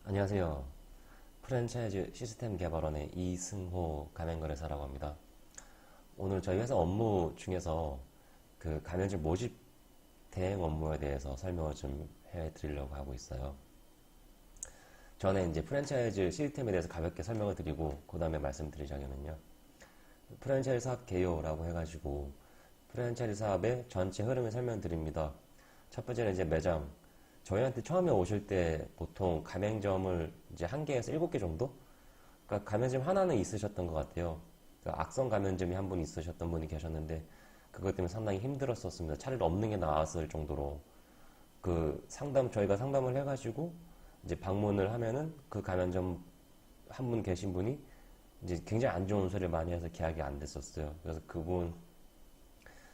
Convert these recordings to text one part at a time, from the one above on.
안녕하세요. 프랜차이즈 시스템 개발원의 이승호 가맹거래사라고 합니다. 오늘 저희 회사 업무 중에서 그 가맹점 모집 대행 업무에 대해서 설명을 좀 해드리려고 하고 있어요. 전에 이제 프랜차이즈 시스템에 대해서 가볍게 설명을 드리고 그 다음에 말씀드리자면요. 프랜차이즈 사업 개요라고 해가지고 프랜차이즈 사업의 전체 흐름을 설명드립니다. 첫 번째는 이제 매장. 저희한테 처음에 오실 때 보통 가맹점을 이제 한 개에서 7개 정도? 그러니까 가맹점 하나는 있으셨던 것 같아요. 그러니까 악성 가맹점이 한 분 있으셨던 분이 계셨는데 그것 때문에 상당히 힘들었었습니다. 차라리 없는 게 나았을 정도로 저희가 상담을 해가지고 이제 방문을 하면은 그 가맹점 한 분 계신 분이 이제 굉장히 안 좋은 소리를 많이 해서 계약이 안 됐었어요. 그래서 그분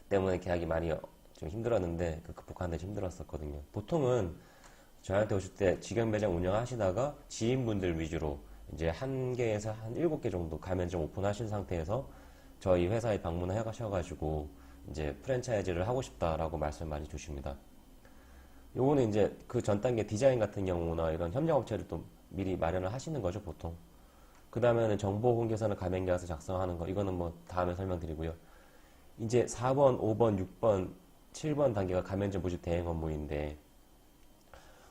때문에 계약이 많이 좀 힘들었는데 극복하는데 힘들었었거든요. 보통은 저희한테 오실 때 직영 매장 운영하시다가 지인분들 위주로 이제 한 개에서 한 7개 정도 가맹점 오픈하신 상태에서 저희 회사에 방문을 해가셔가지고 이제 프랜차이즈를 하고 싶다라고 말씀 많이 주십니다. 요거는 이제 그 전 단계 디자인 같은 경우나 이런 협력업체를 또 미리 마련을 하시는 거죠, 보통. 그 다음에는 정보 공개서는 가맹계약서 작성하는 거, 이거는 뭐 다음에 설명드리고요. 이제 4번, 5번, 6번, 7번 단계가 가맹점 모집 대행 업무인데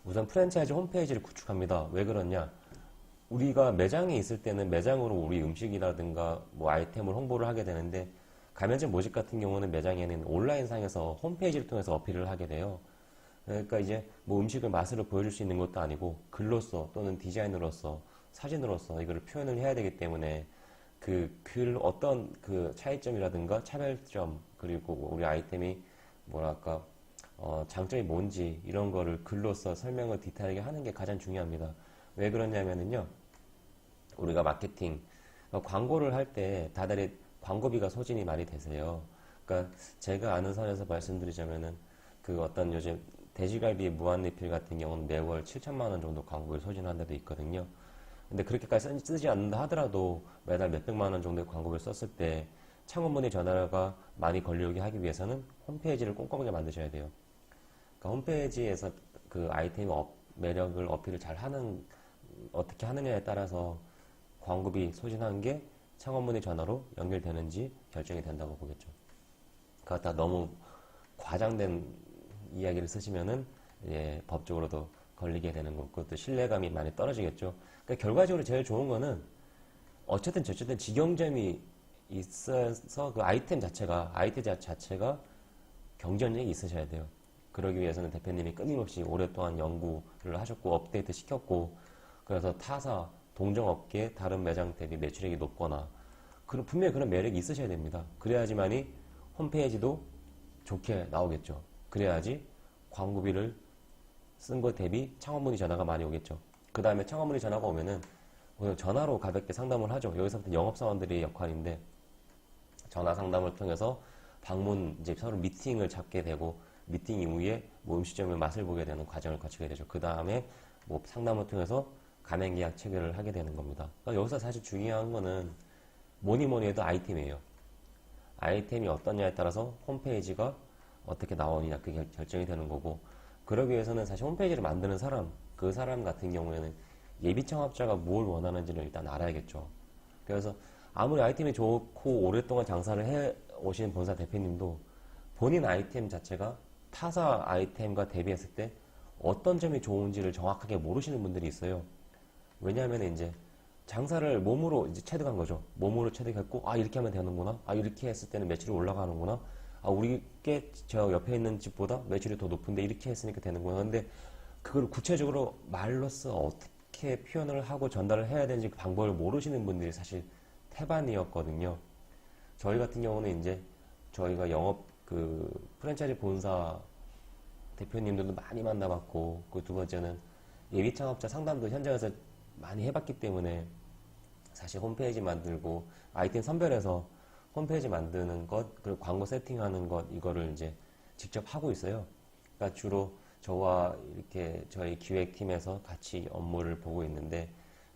우선 프랜차이즈 홈페이지를 구축합니다. 왜 그러냐? 우리가 매장에 있을 때는 매장으로 우리 음식이라든가 뭐 아이템을 홍보를 하게 되는데 가맹점 모집 같은 경우는 매장에는 온라인상에서 홈페이지를 통해서 어필을 하게 돼요. 그러니까 이제 뭐 음식을 맛으로 보여줄 수 있는 것도 아니고 글로써 또는 디자인으로서 사진으로서 이거를 표현을 해야 되기 때문에 어떤 그 차이점이라든가 차별점 그리고 우리 아이템이 뭐랄까 장점이 뭔지 이런 거를 글로써 설명을 디테일하게 하는 게 가장 중요합니다. 왜 그러냐면은요, 우리가 마케팅 광고를 할 때 다들 광고비가 소진이 많이 되세요. 그러니까 제가 아는 선에서 말씀드리자면은 그 어떤 요즘 돼지갈비 무한리필 같은 경우는 매월 7천만 원 정도 광고를 소진한 데도 있거든요. 근데 그렇게까지 쓰지 않는다 하더라도 매달 몇백만 원 정도의 광고를 썼을 때 창업문의 전화가 많이 걸려오게 하기 위해서는 홈페이지를 꼼꼼하게 만드셔야 돼요. 그러니까 홈페이지에서 그 아이템의 매력을 어필을 어떻게 하느냐에 따라서 광고비 소진한 게 창업문의 전화로 연결되는지 결정이 된다고 보겠죠. 그러니까 너무 과장된 이야기를 쓰시면은 법적으로도 걸리게 되는 거고 그것도 신뢰감이 많이 떨어지겠죠. 그러니까 결과적으로 제일 좋은 거는 어쨌든 저쨌든 직영점이 있어서 그 아이템 자체가 경쟁력이 있으셔야 돼요. 그러기 위해서는 대표님이 끊임없이 오랫동안 연구를 하셨고 업데이트 시켰고 그래서 타사, 동종업계 다른 매장 대비 매출액이 높거나 분명히 그런 매력이 있으셔야 됩니다. 그래야지만이 홈페이지도 좋게 나오겠죠. 그래야지 광고비를 쓴 것 대비 창업문의 전화가 많이 오겠죠. 그 다음에 창업문의 전화가 오면은 그냥 전화로 가볍게 상담을 하죠. 여기서부터 영업사원들의 역할인데 전화 상담을 통해서 방문 이제 서로 미팅을 잡게 되고 미팅 이후에 뭐 음식점의 맛을 보게 되는 과정을 거치게 되죠. 그 다음에 뭐 상담을 통해서 가맹계약 체결을 하게 되는 겁니다. 그러니까 여기서 사실 중요한 거는 뭐니 해도 아이템이에요. 아이템이 어떠냐에 따라서 홈페이지가 어떻게 나오느냐 그게 결정이 되는 거고 그러기 위해서는 사실 홈페이지를 만드는 그 사람 같은 경우에는 예비 창업자가 뭘 원하는지를 일단 알아야겠죠. 그래서 아무리 아이템이 좋고 오랫동안 장사를 해 오신 본사 대표님도 본인 아이템 자체가 타사 아이템과 대비했을 때 어떤 점이 좋은지를 정확하게 모르시는 분들이 있어요. 왜냐하면 이제 장사를 몸으로 이제 체득한 거죠. 몸으로 체득했고, 이렇게 하면 되는구나. 이렇게 했을 때는 매출이 올라가는구나. 저 옆에 있는 집보다 매출이 더 높은데 이렇게 했으니까 되는구나. 근데 그걸 구체적으로 말로써 어떻게 표현을 하고 전달을 해야 되는지 그 방법을 모르시는 분들이 사실 태반이었거든요. 저희 같은 경우는 이제 저희가 프랜차이즈 본사 대표님들도 많이 만나봤고, 그 두 번째는 예비 창업자 상담도 현장에서 많이 해봤기 때문에 사실 홈페이지 만들고 아이템 선별해서 홈페이지 만드는 것, 그리고 광고 세팅하는 것, 이거를 이제 직접 하고 있어요. 그러니까 주로 저와 이렇게 저희 기획팀에서 같이 업무를 보고 있는데,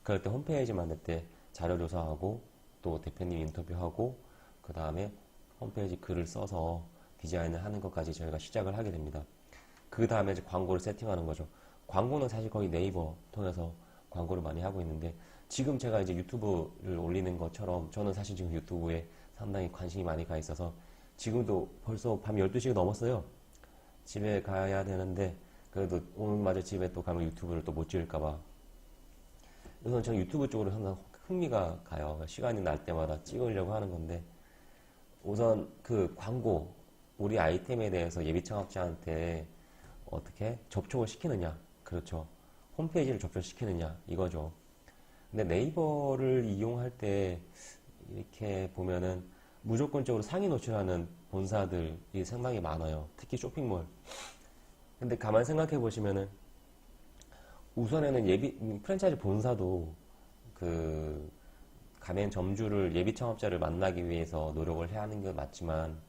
그럴 때 홈페이지 만들 때 자료 조사하고, 또 대표님 인터뷰하고, 그 다음에 홈페이지 글을 써서 디자인을 하는 것까지 저희가 시작을 하게 됩니다. 그 다음에 이제 광고를 세팅하는 거죠. 광고는 사실 거의 네이버 통해서 광고를 많이 하고 있는데, 지금 제가 이제 유튜브를 올리는 것처럼 저는 사실 지금 유튜브에 상당히 관심이 많이 가 있어서 지금도 벌써 밤 12시가 넘었어요. 집에 가야 되는데 그래도 오늘마저 집에 또 가면 유튜브를 또 못 찍을까봐, 우선 저는 유튜브 쪽으로 항상 흥미가 가요. 시간이 날 때마다 찍으려고 하는 건데, 우선 그 광고, 우리 아이템에 대해서 예비 창업자한테 어떻게 접촉을 시키느냐. 그렇죠. 홈페이지를 접촉시키느냐. 이거죠. 근데 네이버를 이용할 때 이렇게 보면은 무조건적으로 상위 노출하는 본사들이 상당히 많아요. 특히 쇼핑몰. 근데 가만 생각해 보시면은 우선에는 프랜차이즈 본사도 그 가맹점주를 예비 창업자를 만나기 위해서 노력을 해야 하는 게 맞지만,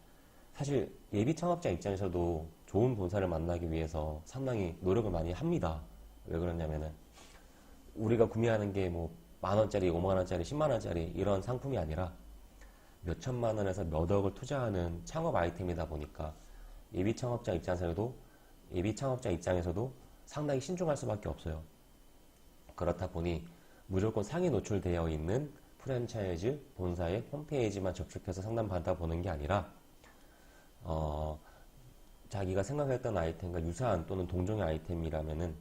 사실 예비 창업자 입장에서도 좋은 본사를 만나기 위해서 상당히 노력을 많이 합니다. 왜 그러냐면은 우리가 구매하는 게 뭐 10,000원짜리, 50,000원짜리, 10만원짜리 이런 상품이 아니라 몇 천만 원에서 몇 억을 투자하는 창업 아이템이다 보니까 예비 창업자 입장에서도 상당히 신중할 수밖에 없어요. 그렇다 보니 무조건 상위 노출되어 있는 프랜차이즈 본사의 홈페이지만 접촉해서 상담 받아보는 게 아니라, 자기가 생각했던 아이템과 유사한 또는 동종의 아이템이라면은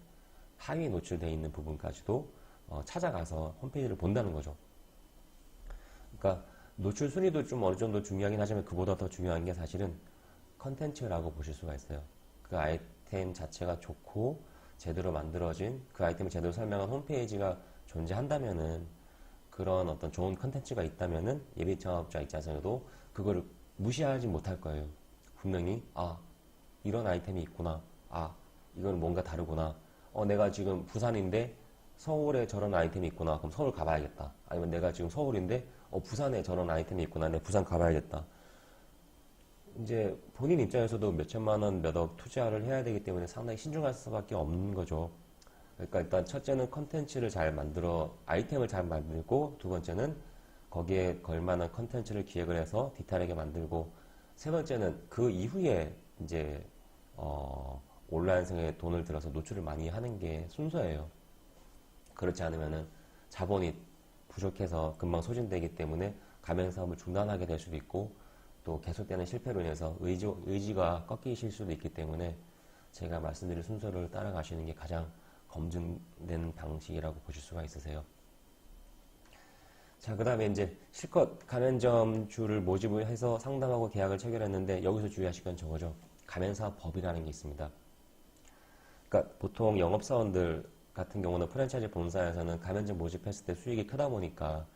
하위 노출되어 있는 부분까지도 찾아가서 홈페이지를 본다는 거죠. 그러니까 노출 순위도 좀 어느 정도 중요하긴 하지만 그보다 더 중요한 게 사실은 컨텐츠라고 보실 수가 있어요. 그 아이템 자체가 좋고 제대로 만들어진, 그 아이템을 제대로 설명한 홈페이지가 존재한다면은, 그런 어떤 좋은 컨텐츠가 있다면은 예비 창업자 입장에서도 그거를 무시하지 못할 거예요. 분명히 이런 아이템이 있구나, 이건 뭔가 다르구나, 내가 지금 부산인데 서울에 저런 아이템이 있구나, 그럼 서울 가봐야겠다. 아니면 내가 지금 서울인데 부산에 저런 아이템이 있구나, 내가 부산 가봐야겠다. 이제 본인 입장에서도 몇 천만 원, 몇 억 투자를 해야 되기 때문에 상당히 신중할 수밖에 없는 거죠. 그러니까 일단 첫째는 컨텐츠를 잘 만들어, 아이템을 잘 만들고, 두 번째는 거기에 걸만한 컨텐츠를 기획을 해서 디테일하게 만들고, 세 번째는 그 이후에 이제 온라인상에 돈을 들여서 노출을 많이 하는 게 순서예요. 그렇지 않으면은 자본이 부족해서 금방 소진되기 때문에 가맹 사업을 중단하게 될 수도 있고, 또 계속되는 실패로 인해서 의지가 꺾이실 수도 있기 때문에 제가 말씀드린 순서를 따라가시는 게 가장 검증된 방식이라고 보실 수가 있으세요. 자, 그 다음에 이제 실컷 가맹점주를 모집을 해서 상담하고 계약을 체결했는데, 여기서 주의하실 건 저거죠. 가맹사업법이라는 게 있습니다. 그러니까 보통 영업사원들 같은 경우는 프랜차이즈 본사에서는 가맹점 모집했을 때 수익이 크다 보니까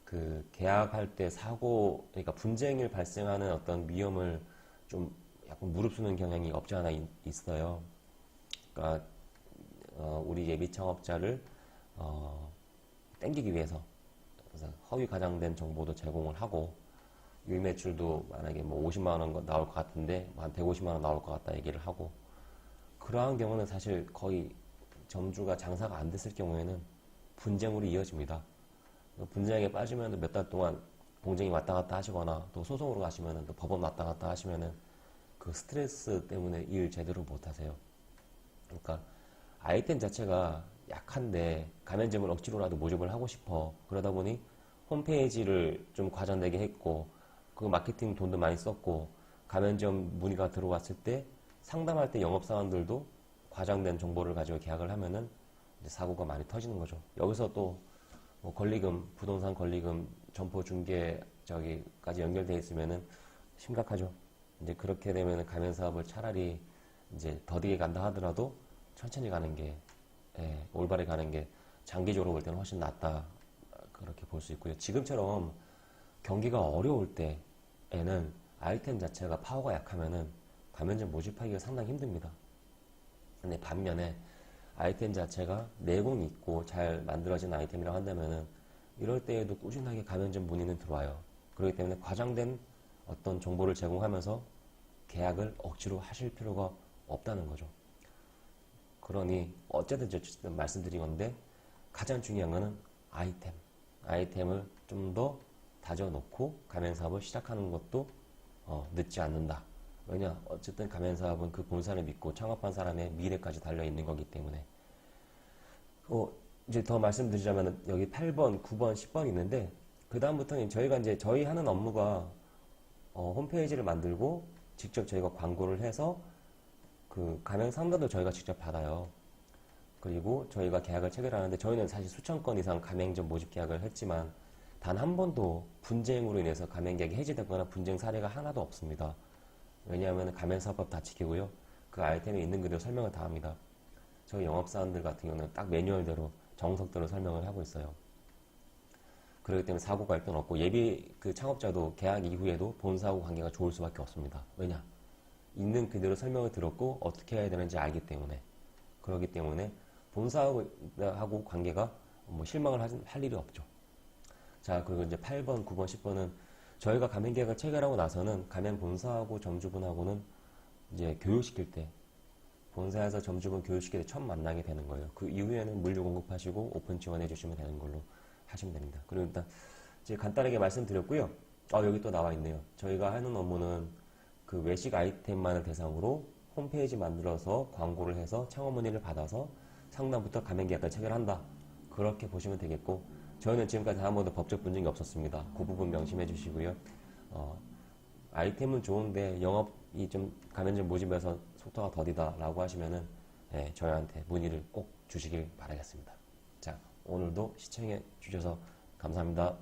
그 계약할 때 사고, 그러니까 분쟁일 발생하는 어떤 위험을 좀 약간 무릅쓰는 경향이 없지 않아 있어요. 그러니까 우리 예비 창업자를 땡기기 위해서, 그래서 허위 과장된 정보도 제공을 하고, 유입매출도 만약에 뭐 50만 원 나올 것 같은데 한 150만 원 나올 것 같다 얘기를 하고, 그러한 경우는 사실 거의 점주가 장사가 안 됐을 경우에는 분쟁으로 이어집니다. 분쟁에 빠지면 몇 달 동안 공쟁이 왔다 갔다 하시거나, 또 소송으로 가시면 또 법원 왔다 갔다 하시면은 그 스트레스 때문에 일 제대로 못 하세요. 그러니까 아이템 자체가 약한데 가맹점을 억지로라도 모집을 하고 싶어. 그러다 보니 홈페이지를 좀 과장되게 했고, 그 마케팅 돈도 많이 썼고, 가맹점 문의가 들어왔을 때 상담할 때 영업사원들도 과장된 정보를 가지고 계약을 하면은 이제 사고가 많이 터지는 거죠. 여기서 또 뭐 권리금, 부동산 권리금, 점포 중개 저기까지 연결돼 있으면은 심각하죠. 이제 그렇게 되면은 가맹 사업을 차라리 이제 더디게 간다 하더라도 천천히 가는 게, 올바르게 가는 게 장기적으로 볼 때는 훨씬 낫다, 그렇게 볼 수 있고요. 지금처럼 경기가 어려울 때에는 아이템 자체가 파워가 약하면은 가맹점 모집하기가 상당히 힘듭니다. 근데 반면에 아이템 자체가 내공이 있고 잘 만들어진 아이템이라고 한다면은 이럴 때에도 꾸준하게 가맹점 문의는 들어와요. 그렇기 때문에 과장된 어떤 정보를 제공하면서 계약을 억지로 하실 필요가 없다는 거죠. 그러니 어쨌든 말씀드린 건데, 가장 중요한 거는 아이템을 좀 더 다져놓고 가맹사업을 시작하는 것도 늦지 않는다. 왜냐, 어쨌든 가맹사업은 그 본사를 믿고 창업한 사람의 미래까지 달려있는 거기 때문에. 이제 더 말씀드리자면 여기 8번, 9번, 10번 있는데 그 다음부터는 저희가 이제 저희 하는 업무가 홈페이지를 만들고 직접 저희가 광고를 해서 그 가맹 상담도 저희가 직접 받아요. 그리고 저희가 계약을 체결하는데 저희는 사실 수천 건 이상 가맹점 모집 계약을 했지만 단 한 번도 분쟁으로 인해서 가맹 계약이 해지되거나 분쟁 사례가 하나도 없습니다. 왜냐하면 가맹사업법 다 지키고요. 그 아이템에 있는 그대로 설명을 다 합니다. 저희 영업사원들 같은 경우는 딱 매뉴얼대로 정석대로 설명을 하고 있어요. 그렇기 때문에 사고가 일단 없고 예비 그 창업자도 계약 이후에도 본사하고 관계가 좋을 수밖에 없습니다. 왜냐? 있는 그대로 설명을 들었고 어떻게 해야 되는지 알기 때문에. 그렇기 때문에 본사하고 관계가 뭐 실망을 할 일이 없죠. 자, 그리고 이제 8번, 9번, 10번은 저희가 가맹계약을 체결하고 나서는 가맹 본사하고 점주분하고는 이제 교육시킬 때 본사에서 점주분 교육시킬 때 처음 만나게 되는 거예요. 그 이후에는 물류 공급하시고 오픈 지원해 주시면 되는 걸로 하시면 됩니다. 그리고 일단 이제 간단하게 말씀드렸고요. 여기 또 나와 있네요. 저희가 하는 업무는 그 외식 아이템만을 대상으로 홈페이지 만들어서 광고를 해서 창업 문의를 받아서 상담부터 가맹계약까지 체결한다. 그렇게 보시면 되겠고 저희는 지금까지 한 번도 법적 분쟁이 없었습니다. 그 부분 명심해 주시고요. 아이템은 좋은데 영업이 좀 가맹점 모집에서 속도가 더디다 라고 하시면은 저희한테 문의를 꼭 주시길 바라겠습니다. 자, 오늘도 시청해 주셔서 감사합니다.